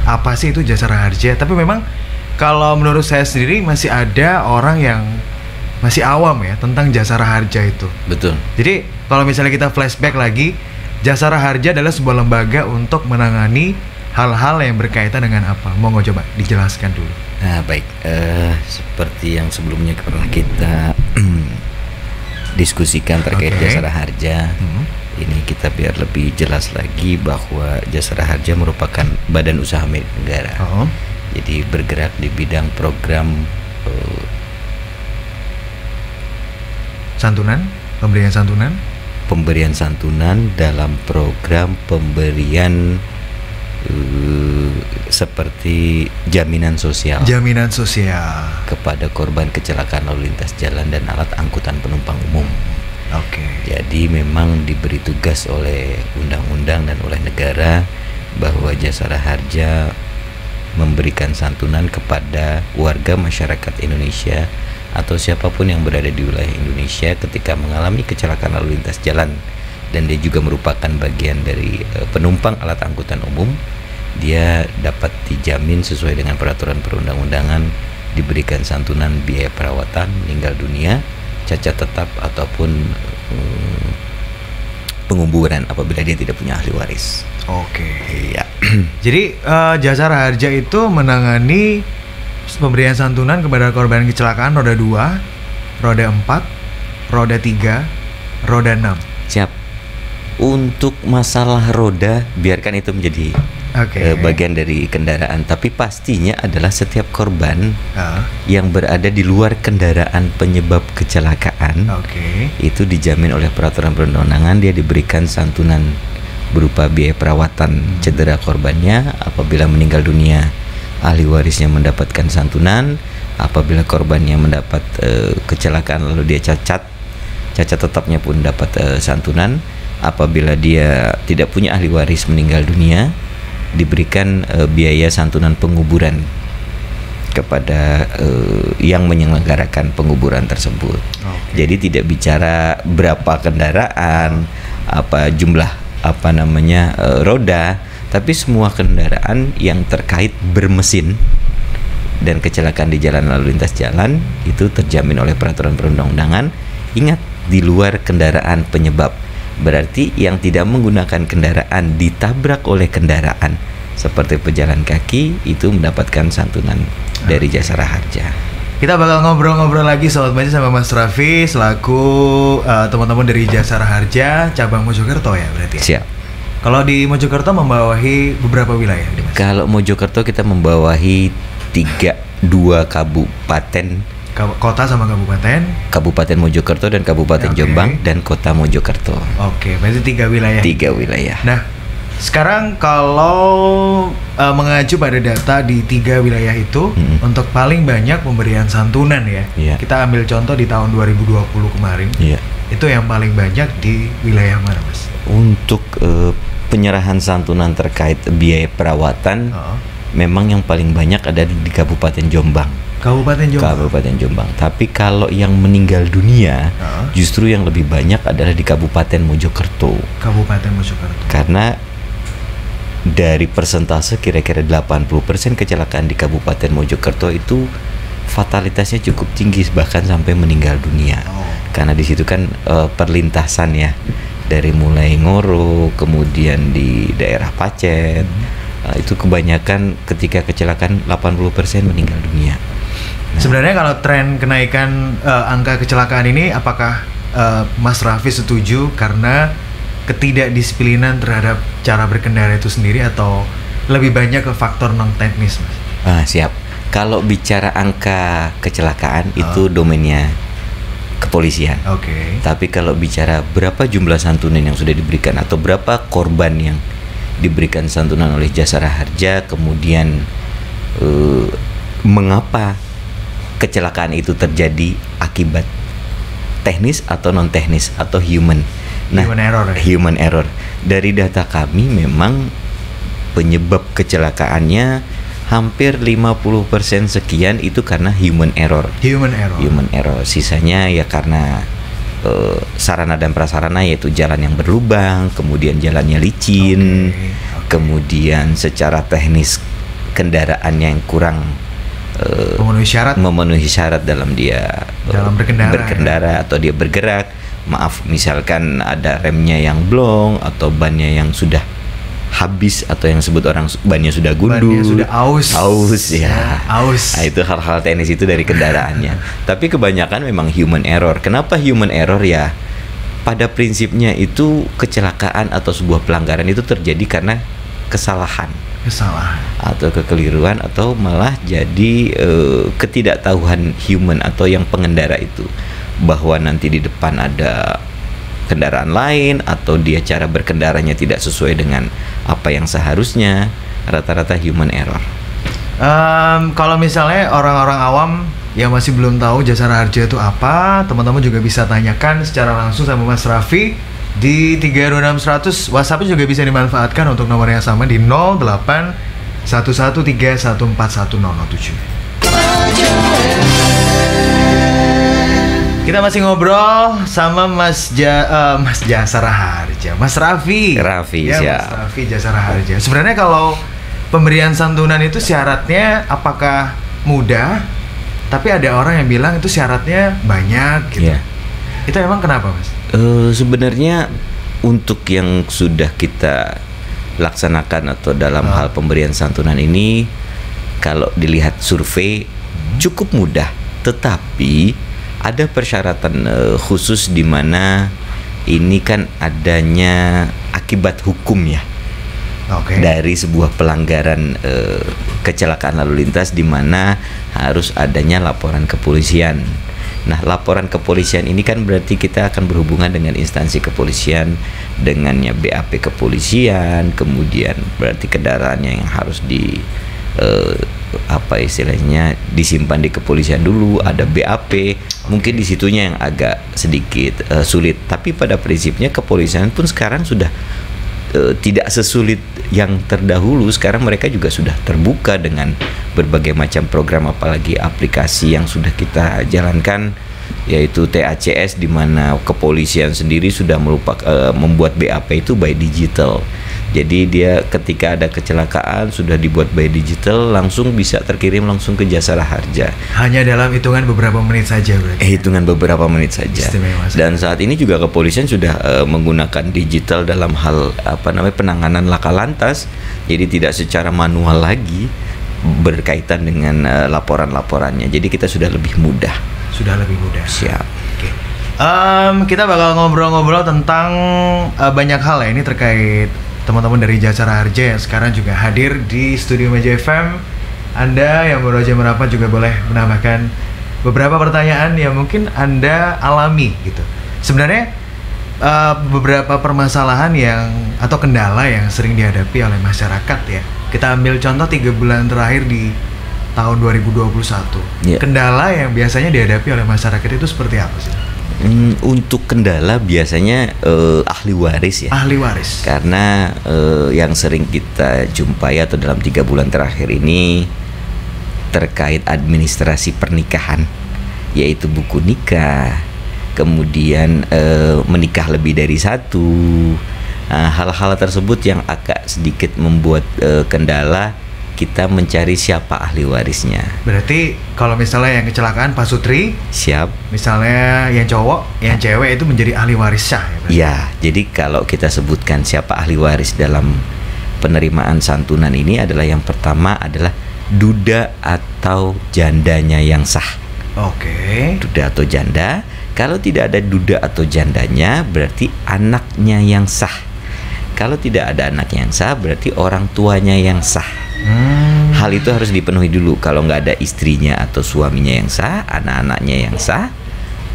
apa sih itu jasara harja. Tapi memang kalau menurut saya sendiri masih ada orang yang masih awam ya tentang jasara harja itu. Betul. Jadi kalau misalnya kita flashback lagi, jasara harja adalah sebuah lembaga untuk menangani hal-hal yang berkaitan dengan apa? Monggo coba dijelaskan dulu. Nah, baik. Seperti yang sebelumnya pernah kita diskusikan terkait jasara harja. Ini kita biar lebih jelas lagi bahwa jasara harja merupakan badan usaha milik negara. Jadi bergerak di bidang program santunan, pemberian santunan dalam program pemberian seperti jaminan sosial kepada korban kecelakaan lalu lintas jalan dan alat angkutan penumpang umum. Jadi memang diberi tugas oleh undang-undang dan oleh negara bahwa jasara harja memberikan santunan kepada warga masyarakat Indonesia atau siapapun yang berada di wilayah Indonesia ketika mengalami kecelakaan lalu lintas jalan, dan dia juga merupakan bagian dari penumpang alat angkutan umum. Dia dapat dijamin sesuai dengan peraturan perundang-undangan, diberikan santunan biaya perawatan, meninggal dunia, cacat tetap ataupun penguburan apabila dia tidak punya ahli waris. Iya. Jadi jasara harja itu menangani pemberian santunan kepada korban kecelakaan roda 2, roda 4, roda 3, roda 6. Siap. Untuk masalah roda biarkan itu menjadi bagian dari kendaraan, tapi pastinya adalah setiap korban yang berada di luar kendaraan penyebab kecelakaan itu dijamin oleh peraturan perundang-undangan. Dia diberikan santunan berupa biaya perawatan cedera korbannya. Apabila meninggal dunia, ahli warisnya mendapatkan santunan. Apabila korbannya mendapat kecelakaan lalu dia cacat tetapnya pun dapat santunan. Apabila dia tidak punya ahli waris, meninggal dunia, diberikan biaya santunan penguburan kepada yang menyelenggarakan penguburan tersebut. Jadi tidak bicara berapa kendaraan, apa jumlah roda, tapi semua kendaraan yang terkait bermesin dan kecelakaan di jalan lalu lintas jalan itu terjamin oleh peraturan perundang-undangan. Ingat, di luar kendaraan penyebab, berarti yang tidak menggunakan kendaraan ditabrak oleh kendaraan seperti pejalan kaki itu mendapatkan santunan dari jasara harja. Kita bakal ngobrol-ngobrol lagi Sobat Banci sama Mas Raffi selaku teman-teman dari jasara harja cabang Mojokerto ya berarti ya? Siap. Kalau di Mojokerto membawahi beberapa wilayah? Kalau Mojokerto kita membawahi 2 kabupaten. Kota sama kabupaten? Kabupaten Mojokerto dan Kabupaten Jombang dan Kota Mojokerto. Berarti 3 wilayah. 3 wilayah. Nah, sekarang kalau mengacu pada data di 3 wilayah itu, untuk paling banyak pemberian santunan ya, kita ambil contoh di tahun 2020 kemarin, itu yang paling banyak di wilayah mana, Mas? Untuk penyerahan santunan terkait biaya perawatan, memang yang paling banyak ada di Kabupaten Jombang. Kabupaten Jombang. Tapi kalau yang meninggal dunia, justru yang lebih banyak adalah di Kabupaten Mojokerto. Karena dari persentase kira-kira 80% kecelakaan di Kabupaten Mojokerto itu fatalitasnya cukup tinggi, bahkan sampai meninggal dunia. Karena di situ kan perlintasan ya, dari mulai Ngoro, kemudian di daerah Pacet, itu kebanyakan ketika kecelakaan 80% meninggal dunia. Sebenarnya kalau tren kenaikan angka kecelakaan ini, apakah Mas Raffi setuju karena ketidakdisiplinan terhadap cara berkendara itu sendiri, atau lebih banyak ke faktor non teknis, Mas? Siap. Kalau bicara angka kecelakaan itu domainnya kepolisian. Tapi kalau bicara berapa jumlah santunan yang sudah diberikan atau berapa korban yang diberikan santunan oleh jasara harja, kemudian mengapa kecelakaan itu terjadi akibat teknis atau non teknis atau human error. Dari data kami memang penyebab kecelakaannya hampir 50% sekian itu karena human error. Sisanya ya karena sarana dan prasarana, yaitu jalan yang berlubang, kemudian jalannya licin, kemudian secara teknis kendaraan yang kurang memenuhi syarat dalam dia berkendara atau dia bergerak. Maaf, misalkan ada remnya yang blong atau bannya yang sudah habis atau yang sebut orang bannya sudah gundul, bannya sudah aus ya. Nah, itu hal-hal teknis itu dari kendaraannya. Tapi kebanyakan memang human error. Kenapa human error ya? Pada prinsipnya itu kecelakaan atau sebuah pelanggaran itu terjadi karena kesalahan atau kekeliruan atau malah jadi ketidaktahuan human atau yang pengendara itu, bahwa nanti di depan ada kendaraan lain atau dia cara berkendaranya tidak sesuai dengan apa yang seharusnya. Rata-rata human error. Kalau misalnya orang-orang awam yang masih belum tahu Jasara Harja itu apa, teman-teman juga bisa tanyakan secara langsung sama Mas Raffi di 32600. WhatsApp juga bisa dimanfaatkan untuk nomor yang sama di 0811314107. Kita masih ngobrol sama Mas Jasara Harja, Mas Raffi. Ya, siap. Mas Raffi Jasara Harja. Sebenarnya kalau pemberian santunan itu syaratnya apakah mudah? Tapi ada orang yang bilang itu syaratnya banyak gitu. Yeah. Itu emang kenapa, Mas? Sebenarnya untuk yang sudah kita laksanakan atau dalam hal pemberian santunan ini, kalau dilihat survei cukup mudah, tetapi ada persyaratan khusus di mana ini kan adanya akibat hukum ya. Dari sebuah pelanggaran kecelakaan lalu lintas di mana harus adanya laporan kepolisian. Nah, laporan kepolisian ini kan berarti kita akan berhubungan dengan instansi kepolisian, dengannya BAP kepolisian, kemudian berarti kendaraannya yang harus disimpan di kepolisian dulu, ada BAP. Mungkin disitunya yang agak sedikit sulit. Tapi pada prinsipnya kepolisian pun sekarang sudah tidak sesulit yang terdahulu. Sekarang mereka juga sudah terbuka dengan berbagai macam program, apalagi aplikasi yang sudah kita jalankan, yaitu TACS, di mana kepolisian sendiri sudah membuat BAP itu by digital. Jadi dia ketika ada kecelakaan sudah dibuat by digital, langsung bisa terkirim langsung ke Jasara Harja. Hanya dalam hitungan beberapa menit saja berarti. Hitungan beberapa menit saja. Istimewa. Dan saat ini juga kepolisian sudah menggunakan digital dalam hal penanganan laka lantas. Jadi tidak secara manual lagi berkaitan dengan laporan-laporannya. Jadi kita sudah lebih mudah. Siap. Oke. Kita bakal ngobrol-ngobrol tentang banyak hal ya, ini terkait teman-teman dari Jasara Harja yang sekarang juga hadir di Studio Meja FM. Anda yang baru aja merapat juga boleh menambahkan beberapa pertanyaan yang mungkin Anda alami gitu. Sebenarnya beberapa permasalahan atau kendala yang sering dihadapi oleh masyarakat ya. Kita ambil contoh 3 bulan terakhir di tahun 2021. Yeah. Kendala yang biasanya dihadapi oleh masyarakat itu seperti apa sih? Untuk kendala biasanya ahli waris ya. Ahli waris. Karena yang sering kita jumpai atau dalam 3 bulan terakhir ini terkait administrasi pernikahan, yaitu buku nikah, kemudian menikah lebih dari satu. Hal-hal tersebut yang agak sedikit membuat kendala kita mencari siapa ahli warisnya. Berarti kalau misalnya yang kecelakaan Pak Sutri, siap. Misalnya yang cowok, yang cewek itu menjadi ahli waris sah ya? Ya, jadi kalau kita sebutkan siapa ahli waris dalam penerimaan santunan ini adalah yang pertama adalah duda atau jandanya yang sah. Oke. Duda atau janda. Kalau tidak ada duda atau jandanya, berarti anaknya yang sah. Kalau tidak ada anak yang sah, berarti orang tuanya yang sah. Hal itu harus dipenuhi dulu. Kalau nggak ada istrinya atau suaminya yang sah, anak-anaknya yang sah,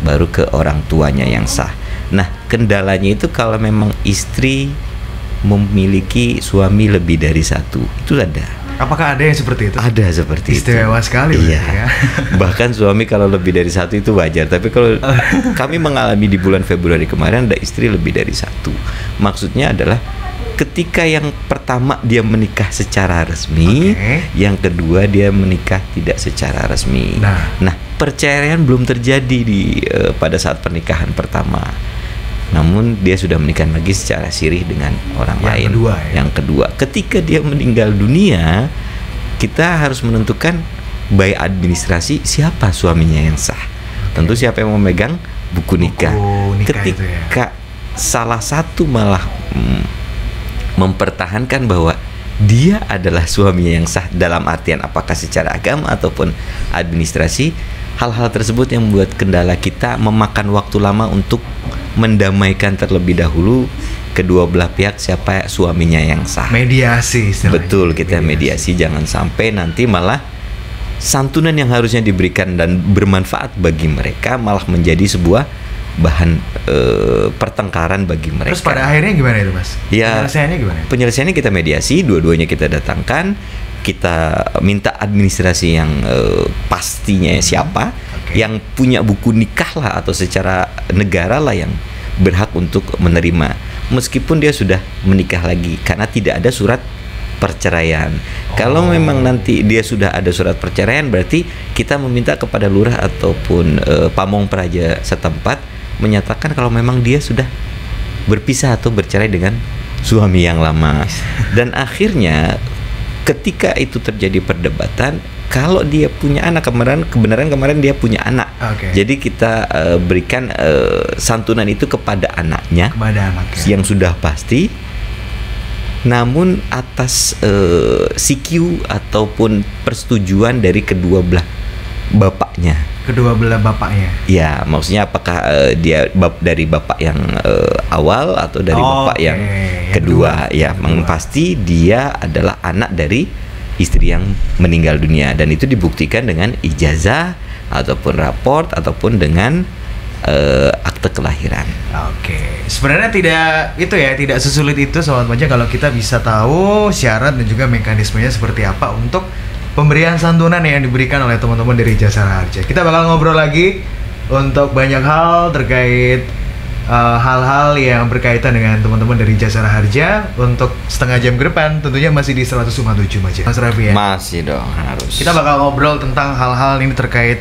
baru ke orang tuanya yang sah. Nah, kendalanya itu kalau memang istri memiliki suami lebih dari satu, itu ada. Apakah ada yang seperti itu? Ada seperti Istimewa itu. Sekali. Iya. Ya. Bahkan suami kalau lebih dari satu itu wajar. Tapi kalau kami mengalami di bulan Februari kemarin ada istri lebih dari satu. Maksudnya adalah ketika yang pertama dia menikah secara resmi, yang kedua dia menikah tidak secara resmi. Nah, perceraian belum terjadi pada saat pernikahan pertama. Namun dia sudah menikah lagi secara sirih dengan orang lain. Kedua, ya? Yang kedua, ketika dia meninggal dunia, kita harus menentukan by administrasi siapa suaminya yang sah. Tentu siapa yang memegang buku nikah. Ketika salah satu malah mempertahankan bahwa dia adalah suaminya yang sah dalam artian apakah secara agama ataupun administrasi, hal-hal tersebut yang membuat kendala kita memakan waktu lama untuk mendamaikan terlebih dahulu kedua belah pihak siapa suaminya yang sah. Mediasi istilahnya. Betul, kita mediasi. Jangan sampai nanti malah santunan yang harusnya diberikan dan bermanfaat bagi mereka malah menjadi sebuah bahan pertengkaran bagi mereka. Terus pada akhirnya gimana itu, Mas? Ya, penyelesaiannya gimana? Penyelesaiannya kita mediasi, dua-duanya kita datangkan, kita minta administrasi yang pastinya siapa, yang punya buku nikah lah atau secara negara lah yang berhak untuk menerima, meskipun dia sudah menikah lagi, karena tidak ada surat perceraian. Kalau memang nanti dia sudah ada surat perceraian, berarti kita meminta kepada lurah ataupun pamong praja setempat menyatakan kalau memang dia sudah berpisah atau bercerai dengan suami yang lama. Dan akhirnya ketika itu terjadi perdebatan, kalau dia punya anak, kebenaran kemarin dia punya anak, jadi kita berikan santunan itu kepada anaknya, yang sudah pasti, namun atas CQ ataupun persetujuan dari kedua belah bapaknya. Ya, maksudnya apakah dia dari bapak yang awal atau dari bapak yang kedua. Pasti dia adalah anak dari istri yang meninggal dunia, dan itu dibuktikan dengan ijazah ataupun raport ataupun dengan akte kelahiran. Sebenarnya tidak sesulit itu Sobat Maja kalau kita bisa tahu syarat dan juga mekanismenya seperti apa untuk pemberian santunan yang diberikan oleh teman-teman dari Jasara Harja. Kita bakal ngobrol lagi untuk banyak hal terkait hal-hal yang berkaitan dengan teman-teman dari Jasara Harja untuk setengah jam ke depan, tentunya masih di 100,7 Maja. Mas Raffi ya? Masih dong, harus. Kita bakal ngobrol tentang hal-hal ini terkait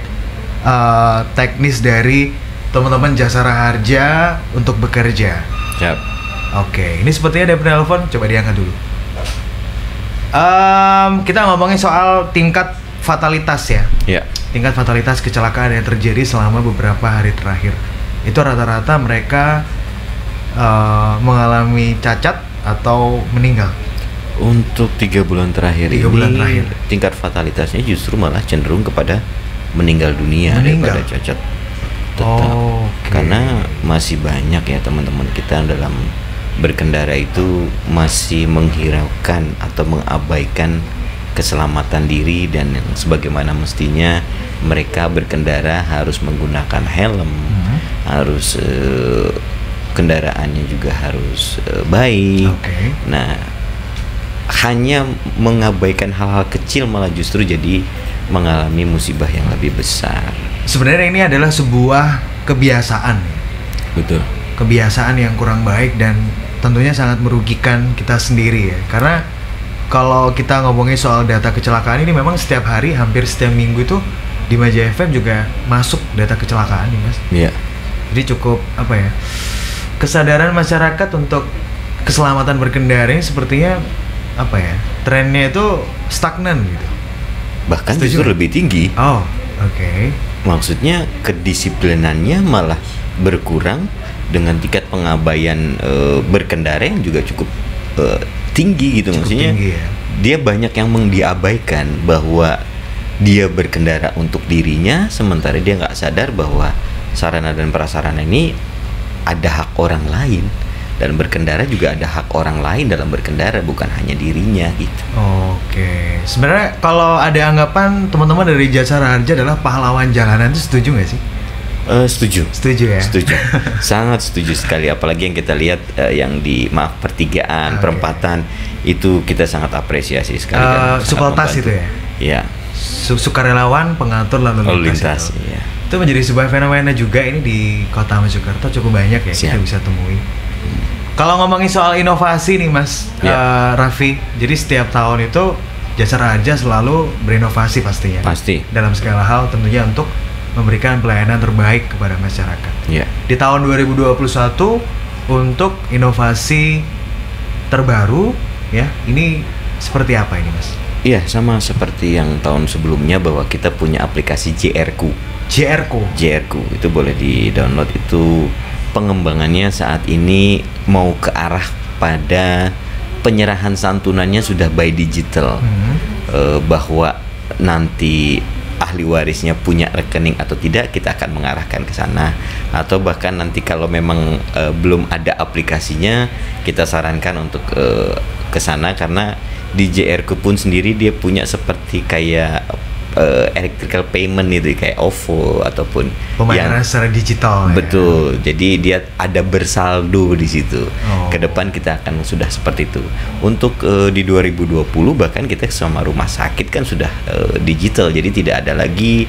teknis dari teman-teman Jasara Harja untuk bekerja. Siap. Ini sepertinya ada penelpon, coba diangkat dulu. Kita ngomongin soal tingkat fatalitas ya. Tingkat fatalitas kecelakaan yang terjadi selama beberapa hari terakhir. Itu rata-rata mereka mengalami cacat atau meninggal. Untuk 3 bulan terakhir tingkat fatalitasnya justru malah cenderung kepada meninggal dunia daripada cacat. Karena masih banyak ya teman-teman kita dalam berkendara itu masih menghiraukan atau mengabaikan keselamatan diri, dan sebagaimana mestinya mereka berkendara harus menggunakan helm, harus kendaraannya juga harus baik. Nah, hanya mengabaikan hal-hal kecil malah justru jadi mengalami musibah yang lebih besar. Sebenarnya ini adalah sebuah kebiasaan. Betul. Kebiasaan yang kurang baik dan tentunya sangat merugikan kita sendiri ya. Karena kalau kita ngomongin soal data kecelakaan ini memang setiap hari, hampir setiap minggu itu di Maja FM juga masuk data kecelakaan nih Mas. Iya. Jadi cukup kesadaran masyarakat untuk keselamatan berkendara ini sepertinya trennya itu stagnan gitu. Bahkan justru lebih tinggi. Maksudnya kedisiplinannya malah berkurang dengan tingkat pengabaian berkendara yang juga cukup tinggi gitu. Maksudnya tinggi, ya? Dia banyak yang diabaikan bahwa dia berkendara untuk dirinya, sementara dia nggak sadar bahwa sarana dan prasarana ini ada hak orang lain, dan berkendara juga ada hak orang lain dalam berkendara, bukan hanya dirinya gitu. Sebenarnya kalau ada anggapan teman-teman dari Jasara Harja adalah pahlawan jalanan, itu setuju nggak sih? Setuju ya? Setuju. Sangat setuju sekali. Apalagi yang kita lihat yang di pertigaan, perempatan, itu kita sangat apresiasi sekali. Supeltas itu ya? Iya. Sukarelawan pengatur lalu lintas. Itu menjadi sebuah fenomena juga ini di Kota Mojokerto, cukup banyak ya. Kita bisa temui. Kalau ngomongin soal inovasi nih Mas Raffi, jadi setiap tahun itu Jasara Harja selalu berinovasi pastinya. Pasti. Dalam segala hal tentunya untuk memberikan pelayanan terbaik kepada masyarakat. Di tahun 2021 untuk inovasi terbaru ya, ini seperti apa ini Mas? Iya, sama seperti yang tahun sebelumnya bahwa kita punya aplikasi JRQ. JRQ itu boleh di-download. Itu pengembangannya saat ini mau ke arah pada penyerahan santunannya sudah by digital. Bahwa nanti ahli warisnya punya rekening atau tidak, kita akan mengarahkan ke sana. Atau bahkan nanti kalau memang belum ada aplikasinya, kita sarankan untuk ke sana, karena di JRQ pun sendiri dia punya seperti kayak electrical payment itu, kayak OVO ataupun pembayaran secara digital. Betul. Ya. Jadi dia ada bersaldo di situ. Ke depan kita akan sudah seperti itu. Untuk di 2020 bahkan kita sama rumah sakit kan sudah digital. Jadi tidak ada lagi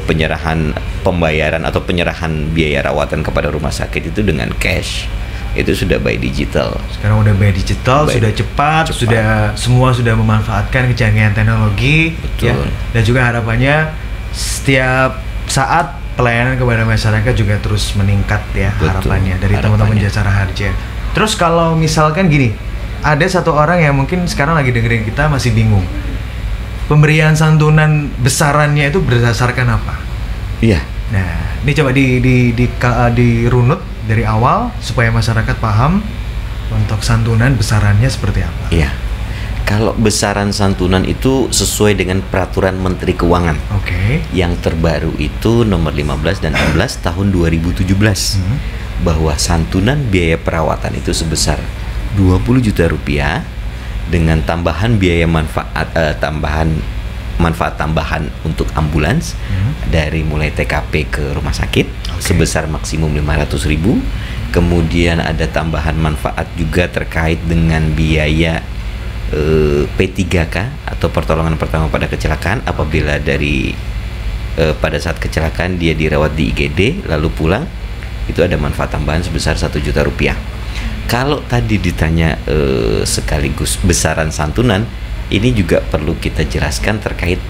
penyerahan pembayaran atau penyerahan biaya rawatan kepada rumah sakit itu dengan cash. Itu sudah by digital. Sekarang udah by digital, sudah cepat, semua sudah memanfaatkan kecanggihan teknologi. Betul. Ya. Dan juga harapannya setiap saat pelayanan kepada masyarakat juga terus meningkat ya. Betul. Harapannya dari teman-teman Jasara Harja. Terus kalau misalkan gini, ada satu orang yang mungkin sekarang lagi dengerin kita masih bingung, pemberian santunan besarannya itu berdasarkan apa? Iya. Nah, ini coba dirunut dari awal supaya masyarakat paham untuk santunan besarannya seperti apa. Iya. Kalau besaran santunan itu sesuai dengan peraturan Menteri Keuangan. Yang terbaru itu nomor 15 dan 16 tahun 2017. Bahwa santunan biaya perawatan itu sebesar 20 juta rupiah dengan tambahan biaya manfaat tambahan untuk ambulans dari mulai TKP ke rumah sakit sebesar maksimum 500.000. Kemudian ada tambahan manfaat juga terkait dengan biaya P3K atau pertolongan pertama pada kecelakaan, apabila dari pada saat kecelakaan dia dirawat di IGD lalu pulang, itu ada manfaat tambahan sebesar 1 juta rupiah. Kalau tadi ditanya sekaligus besaran santunan, ini juga perlu kita jelaskan terkait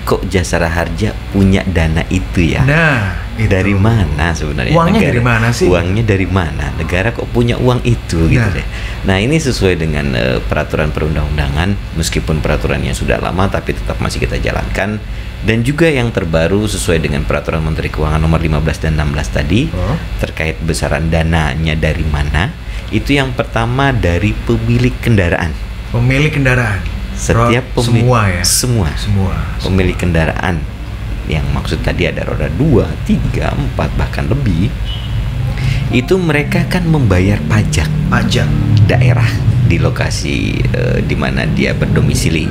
kok Jasara Harja punya dana itu ya. Nah, itu. Dari mana sebenarnya? Uangnya negara, dari mana sih? Uangnya dari mana? Negara kok punya uang itu gitu deh. Nah, ini sesuai dengan peraturan perundang-undangan, meskipun peraturannya sudah lama tapi tetap masih kita jalankan. Dan juga yang terbaru sesuai dengan peraturan Menteri Keuangan nomor 15 dan 16 tadi, terkait besaran dananya dari mana. Itu yang pertama dari pemilik kendaraan. Pemilik kendaraan. Setiap semua pemilik semua. Kendaraan yang maksud tadi ada roda 2, 3, 4 bahkan lebih, itu mereka kan membayar pajak daerah di lokasi di mana dia berdomisili.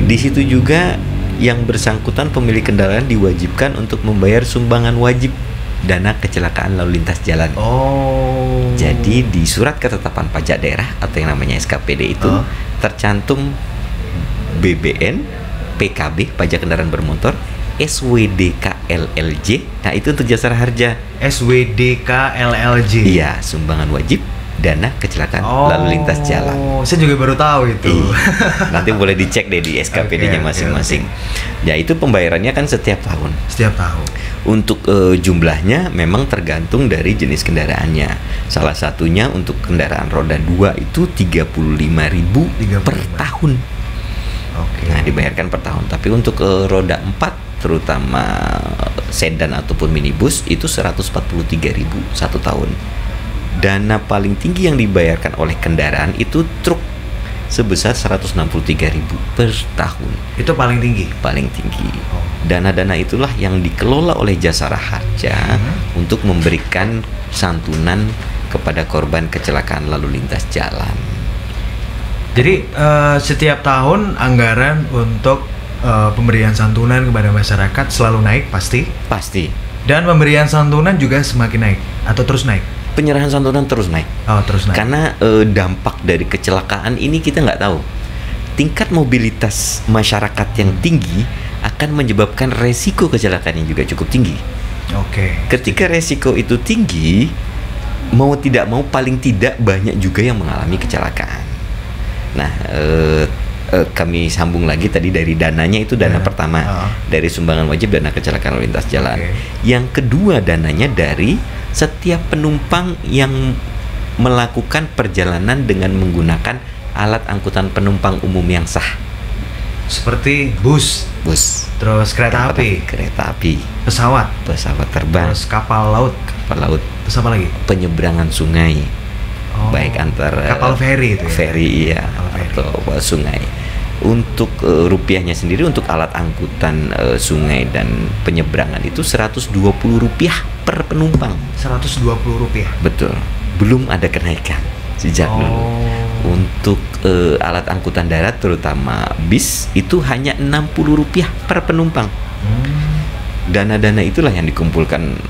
Di situ juga yang bersangkutan pemilik kendaraan diwajibkan untuk membayar sumbangan wajib dana kecelakaan lalu lintas jalan. Jadi di surat ketetapan pajak daerah atau yang namanya SKPD itu tercantum BBN, PKB, pajak kendaraan bermotor, SWDK LLJ. Nah, itu untuk Jasara Harja. SWDK LLJ. Iya, sumbangan wajib dana kecelakaan lalu lintas jalan. Saya juga baru tahu itu. Nanti boleh dicek deh di SKPD-nya masing-masing. Ya, itu pembayarannya kan setiap tahun. Untuk jumlahnya memang tergantung dari jenis kendaraannya. Salah satunya untuk kendaraan roda 2 itu 35.000 per tahun. Nah, dibayarkan per tahun. Tapi untuk roda 4 terutama sedan ataupun minibus itu 143.000 satu tahun. Dana paling tinggi yang dibayarkan oleh kendaraan itu truk sebesar 163.000 per tahun. Itu paling tinggi? Paling tinggi. Dana-dana itulah yang dikelola oleh Jasara Harja untuk memberikan santunan kepada korban kecelakaan lalu lintas jalan. Jadi setiap tahun anggaran untuk pemberian santunan kepada masyarakat selalu naik pasti? Pasti. Dan pemberian santunan juga semakin naik atau terus naik? Penyerahan santunan terus naik. Terus naik. Karena dampak dari kecelakaan ini kita nggak tahu. Tingkat mobilitas masyarakat yang tinggi akan menyebabkan resiko kecelakaan yang juga cukup tinggi. Ketika resiko itu tinggi, mau tidak mau paling tidak banyak juga yang mengalami kecelakaan. Nah, kami sambung lagi tadi dari dananya itu dana pertama dari sumbangan wajib dana kecelakaan lalu lintas jalan. Yang kedua dananya dari setiap penumpang yang melakukan perjalanan dengan menggunakan alat angkutan penumpang umum yang sah. Seperti bus, terus kereta api, pesawat terbang, terus kapal laut, terus apa lagi? Penyeberangan sungai, baik antara kapal feri itu. Feri iya, atau sungai. Untuk rupiahnya sendiri untuk alat angkutan sungai dan penyeberangan itu Rp120 per penumpang. Rp120. Betul. Belum ada kenaikan sejak dulu. Untuk alat angkutan darat terutama bis itu hanya Rp60 per penumpang. Dana-dana itulah yang dikumpulkan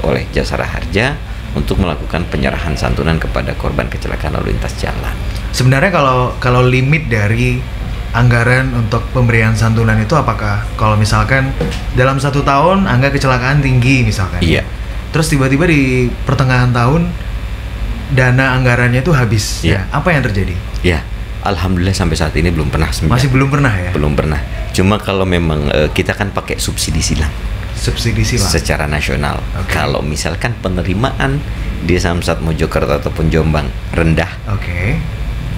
oleh Jasara Harja untuk melakukan penyerahan santunan kepada korban kecelakaan lalu lintas jalan. Sebenarnya kalau limit dari anggaran untuk pemberian santunan itu apakah kalau misalkan dalam 1 tahun angka kecelakaan tinggi misalkan? Iya. Terus tiba-tiba di pertengahan tahun dana anggarannya itu habis, ya. Apa yang terjadi? Ya, alhamdulillah sampai saat ini belum pernah. Masih belum pernah ya? Belum pernah. Cuma kalau memang kita kan pakai subsidi silang. Secara nasional. Kalau misalkan penerimaan di Samsat Mojokerto ataupun Jombang rendah,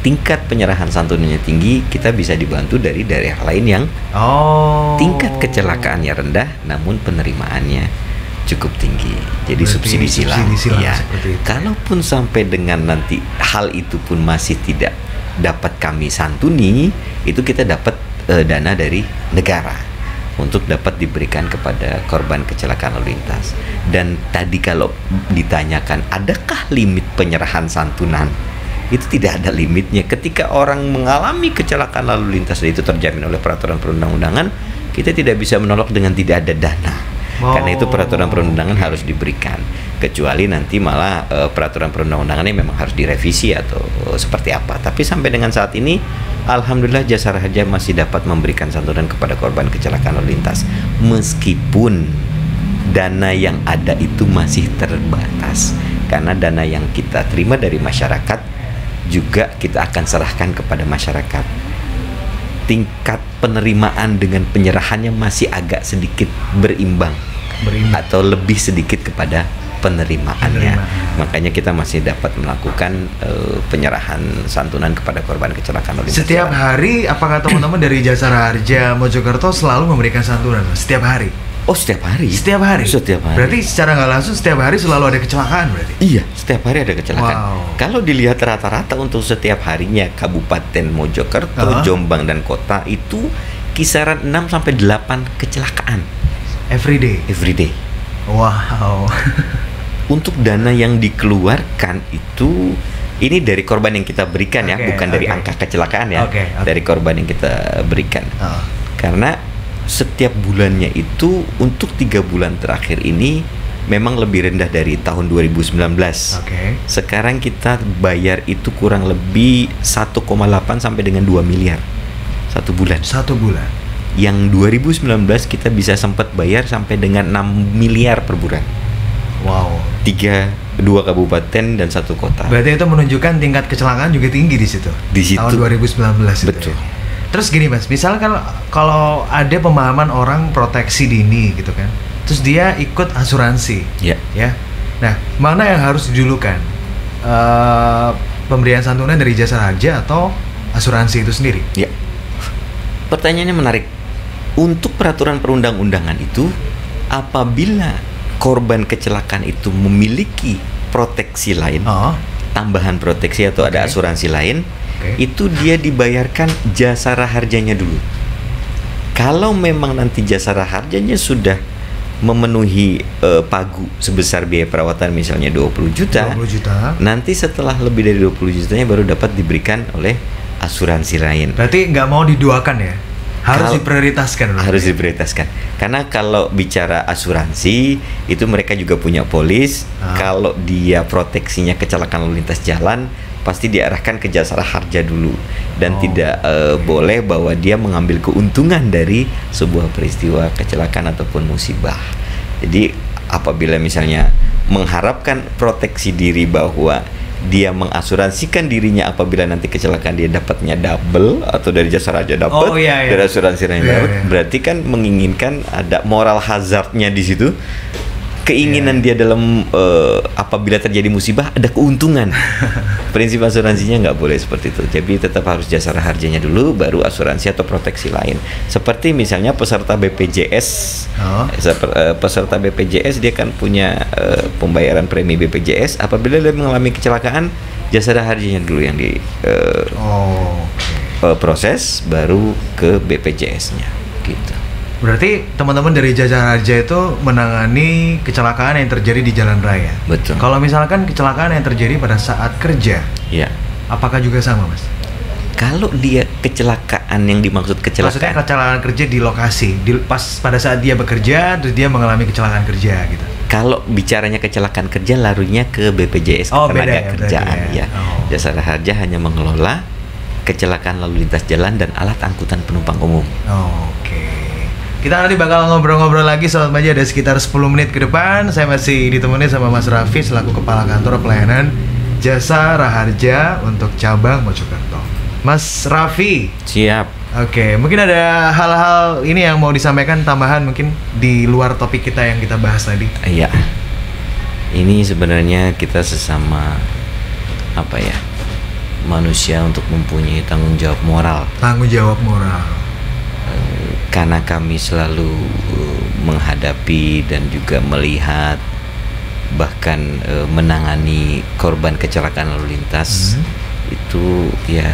tingkat penyerahan santunannya tinggi, kita bisa dibantu dari daerah lain yang tingkat kecelakaannya rendah, namun penerimaannya cukup tinggi. Jadi subsidi silang ya. Kalaupun sampai dengan nanti hal itu pun masih tidak dapat kami santuni, itu kita dapat dana dari negara untuk dapat diberikan kepada korban kecelakaan lalu lintas. Dan tadi kalau ditanyakan adakah limit penyerahan santunan, itu tidak ada limitnya. Ketika orang mengalami kecelakaan lalu lintas dan itu terjamin oleh peraturan perundang-undangan, kita tidak bisa menolak dengan tidak ada dana. Karena itu peraturan perundang-undangan harus diberikan, kecuali nanti malah peraturan perundang-undangannya memang harus direvisi atau seperti apa. Tapi sampai dengan saat ini alhamdulillah Jasara Harja masih dapat memberikan santunan kepada korban kecelakaan lalu lintas, meskipun dana yang ada itu masih terbatas. Karena dana yang kita terima dari masyarakat juga kita akan serahkan kepada masyarakat. Tingkat penerimaan dengan penyerahannya masih agak sedikit berimbang. Atau lebih sedikit kepada penerimaannya. Makanya kita masih dapat melakukan penyerahan santunan kepada korban kecelakaan lalu lintas. Setiap hari, apakah teman-teman dari Jasara Harja Mojokerto selalu memberikan santunan? Setiap hari? Oh, setiap hari. Setiap hari. Berarti secara nggak langsung setiap hari selalu ada kecelakaan berarti? Iya, setiap hari ada kecelakaan. Kalau dilihat rata-rata untuk setiap harinya Kabupaten Mojokerto, Jombang dan kota itu kisaran 6-8 kecelakaan. Every day. Wow. Untuk dana yang dikeluarkan itu, ini dari korban yang kita berikan ya, bukan dari angka kecelakaan ya. Dari korban yang kita berikan. Karena setiap bulannya itu untuk 3 bulan terakhir ini memang lebih rendah dari tahun 2019. Sekarang kita bayar itu kurang lebih 1,8 sampai dengan 2 miliar 1 bulan. Yang 2019 kita bisa sempat bayar sampai dengan 6 miliar per bulan. Wow. 2 kabupaten dan 1 kota. Berarti itu menunjukkan tingkat kecelakaan juga tinggi di situ. Tahun 2019. Betul. Ya. Terus gini Mas, misalkan kalau ada pemahaman orang proteksi dini gitu kan, terus dia ikut asuransi, ya. Nah, mana yang harus didulukan? Pemberian santunan dari Jasara Harja atau asuransi itu sendiri? Ya. Pertanyaannya menarik. Untuk peraturan perundang-undangan itu, apabila korban kecelakaan itu memiliki proteksi lain, tambahan proteksi atau ada asuransi lain, itu dia dibayarkan Jasara Harjanya dulu. Kalau memang nanti Jasara Harjanya sudah memenuhi pagu sebesar biaya perawatan misalnya 20 juta, nanti setelah lebih dari 20 jutanya baru dapat diberikan oleh asuransi lain. Berarti nggak mau diduakan ya? Harus diprioritaskan. Harus diprioritaskan. Karena kalau bicara asuransi itu mereka juga punya polis. Kalau dia proteksinya kecelakaan lalu lintas jalan, pasti diarahkan ke Jasara Harja dulu, dan tidak boleh bahwa dia mengambil keuntungan dari sebuah peristiwa kecelakaan ataupun musibah. Jadi apabila misalnya mengharapkan proteksi diri bahwa dia mengasuransikan dirinya apabila nanti kecelakaan dia dapatnya double atau dari Jasara Harja dapat, dari asuransi lain dapat, berarti kan menginginkan ada moral hazardnya di situ. keinginan dia dalam apabila terjadi musibah ada keuntungan. Prinsip asuransinya nggak boleh seperti itu. Jadi tetap harus jasara harjanya dulu, baru asuransi atau proteksi lain. Seperti misalnya peserta BPJS, peserta BPJS dia kan punya pembayaran premi BPJS. Apabila dia mengalami kecelakaan, jasara harjanya dulu yang di proses, baru ke BPJS-nya gitu. Berarti teman-teman dari Jasara Harja itu menangani kecelakaan yang terjadi di jalan raya. Betul. Kalau misalkan kecelakaan yang terjadi pada saat kerja, ya, apakah juga sama, Mas? Kalau dia kecelakaan yang dimaksud kecelakaan, maksudnya kecelakaan kerja di lokasi, pas pada saat dia bekerja, terus dia mengalami kecelakaan kerja gitu. Kalau bicaranya kecelakaan kerja, larunya ke BPJS ketenaga kerjaan ya. Jasara Harja hanya mengelola kecelakaan lalu lintas jalan dan alat angkutan penumpang umum. Oke. Kita nanti bakal ngobrol-ngobrol lagi Sobat Maja, ada sekitar 10 menit ke depan. Saya masih ditemani sama Mas Raffi selaku Kepala Kantor Pelayanan Jasara Harja untuk cabang Mojokerto. Mas Raffi. Siap. Oke, mungkin ada hal-hal ini yang mau disampaikan tambahan mungkin di luar topik kita yang kita bahas tadi. Iya. Ini sebenarnya kita sesama manusia untuk mempunyai tanggung jawab moral. Tanggung jawab moral. Karena kami selalu menghadapi dan juga melihat bahkan menangani korban kecelakaan lalu lintas itu ya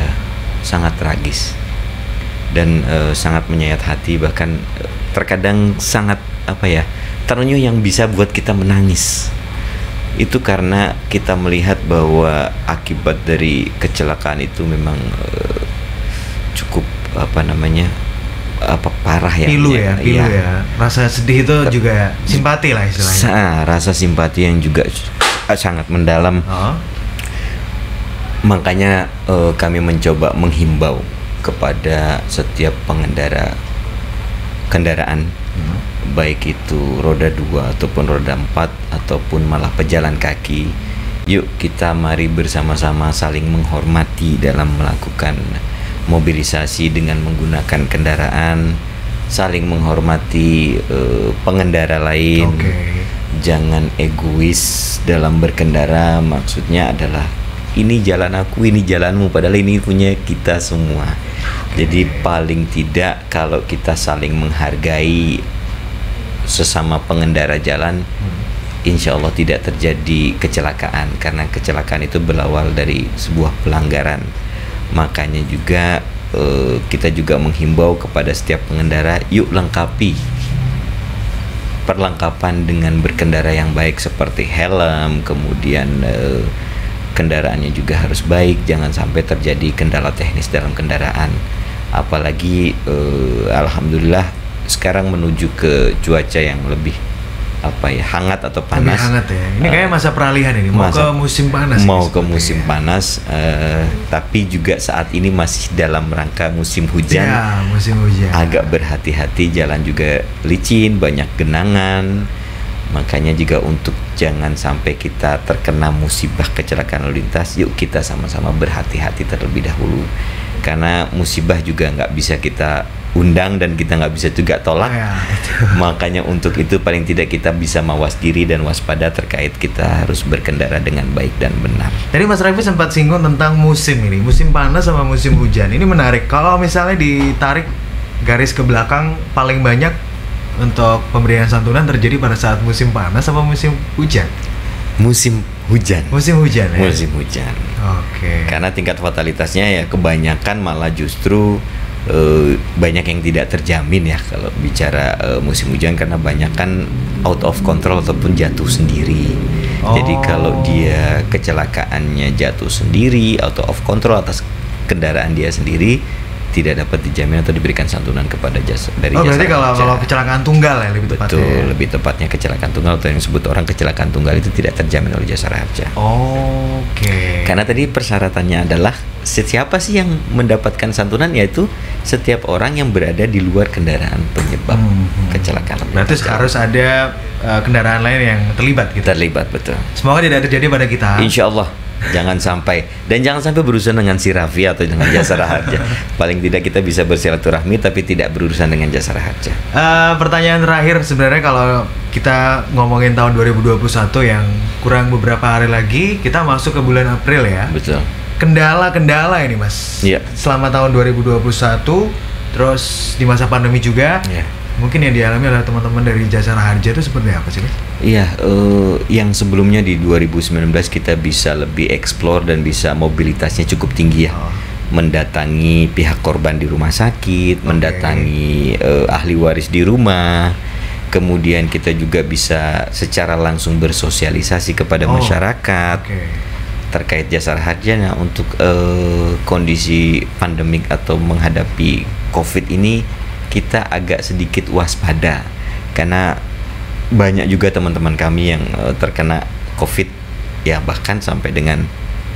sangat tragis dan sangat menyayat hati, bahkan terkadang sangat terenyuh yang bisa buat kita menangis. Itu karena kita melihat bahwa akibat dari kecelakaan itu memang cukup parah ya. Pilu ya. Rasa sedih itu juga simpati lah istilahnya. Rasa simpati yang juga sangat mendalam. Makanya kami mencoba menghimbau kepada setiap pengendara kendaraan, baik itu roda 2 ataupun roda 4 ataupun malah pejalan kaki. Yuk kita mari bersama-sama saling menghormati dalam melakukan mobilisasi dengan menggunakan kendaraan, saling menghormati pengendara lain. Jangan egois dalam berkendara, maksudnya adalah ini jalan aku, ini jalanmu, padahal ini punya kita semua. Jadi paling tidak kalau kita saling menghargai sesama pengendara jalan, insya Allah tidak terjadi kecelakaan, karena kecelakaan itu berawal dari sebuah pelanggaran. Makanya juga kita juga menghimbau kepada setiap pengendara, yuk lengkapi perlengkapan dengan berkendara yang baik seperti helm, kemudian kendaraannya juga harus baik, jangan sampai terjadi kendala teknis dalam kendaraan. Apalagi alhamdulillah sekarang menuju ke cuaca yang lebih hangat atau panas. Lebih hangat ya. Ini kayak masa peralihan ini, mau ke musim panas. Mau ke musim panas, tapi juga saat ini masih dalam rangka musim hujan. Ya, musim hujan. Agak berhati-hati, jalan juga licin, banyak genangan. Makanya juga untuk jangan sampai kita terkena musibah kecelakaan lalu lintas, yuk kita sama-sama berhati-hati terlebih dahulu. Karena musibah juga nggak bisa kita undang dan kita nggak bisa juga tolak. Makanya untuk itu paling tidak kita bisa mawas diri dan waspada terkait kita harus berkendara dengan baik dan benar. Tadi Mas Raffi sempat singgung tentang musim ini, musim panas sama musim hujan. Ini menarik. Kalau misalnya ditarik garis ke belakang, paling banyak untuk pemberian santunan terjadi pada saat musim panas sama musim hujan? Musim hujan. Musim hujan ya? Musim hujan. Karena tingkat fatalitasnya ya kebanyakan malah justru banyak yang tidak terjamin ya kalau bicara musim hujan, karena banyak kan out of control ataupun jatuh sendiri. Jadi kalau dia kecelakaannya jatuh sendiri, out of control atas kendaraan dia sendiri, tidak dapat dijamin atau diberikan santunan kepada jasa dari jasa. Berarti kalau kecelakaan tunggal ya lebih tepatnya. Betul, lebih tepatnya kecelakaan tunggal atau yang disebut orang kecelakaan tunggal itu tidak terjamin oleh Jasara Harja. Karena tadi persyaratannya adalah siapa sih yang mendapatkan santunan, yaitu setiap orang yang berada di luar kendaraan penyebab kecelakaan. Berarti harus ada kendaraan lain yang terlibat gitu. Terlibat, betul. Semoga tidak terjadi pada kita. Insya Allah. Jangan sampai, dan jangan sampai berurusan dengan si Raffi atau dengan Jasara Harja. Paling tidak kita bisa bersilaturahmi tapi tidak berurusan dengan Jasara Harja. Pertanyaan terakhir sebenarnya, kalau kita ngomongin tahun 2021 yang kurang beberapa hari lagi kita masuk ke bulan April ya. Betul. Kendala-kendala ini Mas. Iya. Selama tahun 2021, terus di masa pandemi juga. Iya. Mungkin yang dialami oleh teman-teman dari Jasara Harja itu seperti apa sih Mas? Iya, yang sebelumnya di 2019 kita bisa lebih explore dan bisa mobilitasnya cukup tinggi ya. Mendatangi pihak korban di rumah sakit, mendatangi ahli waris di rumah. Kemudian kita juga bisa secara langsung bersosialisasi kepada masyarakat terkait Jasara Harja. Nah, untuk kondisi pandemik atau menghadapi COVID ini kita agak sedikit waspada karena banyak juga teman-teman kami yang terkena COVID ya, bahkan sampai dengan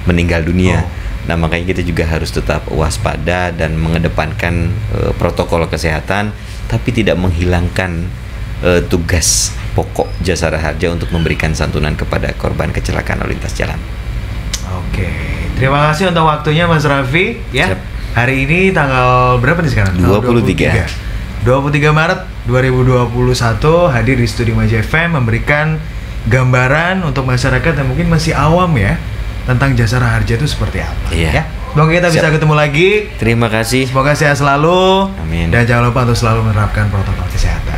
meninggal dunia. Nah, makanya kita juga harus tetap waspada dan mengedepankan protokol kesehatan, tapi tidak menghilangkan tugas pokok Jasara Harja untuk memberikan santunan kepada korban kecelakaan lalu lintas jalan. Oke, terima kasih untuk waktunya Mas Raffi ya. Siap. Hari ini tanggal berapa nih sekarang? 23 Maret 2021 hadir di Studio Maja FM memberikan gambaran untuk masyarakat yang mungkin masih awam ya tentang Jasara Harja itu seperti apa. Iya. Ya. Semoga kita bisa ketemu lagi. Terima kasih. Semoga sehat selalu. Amin. Dan jangan lupa untuk selalu menerapkan protokol kesehatan.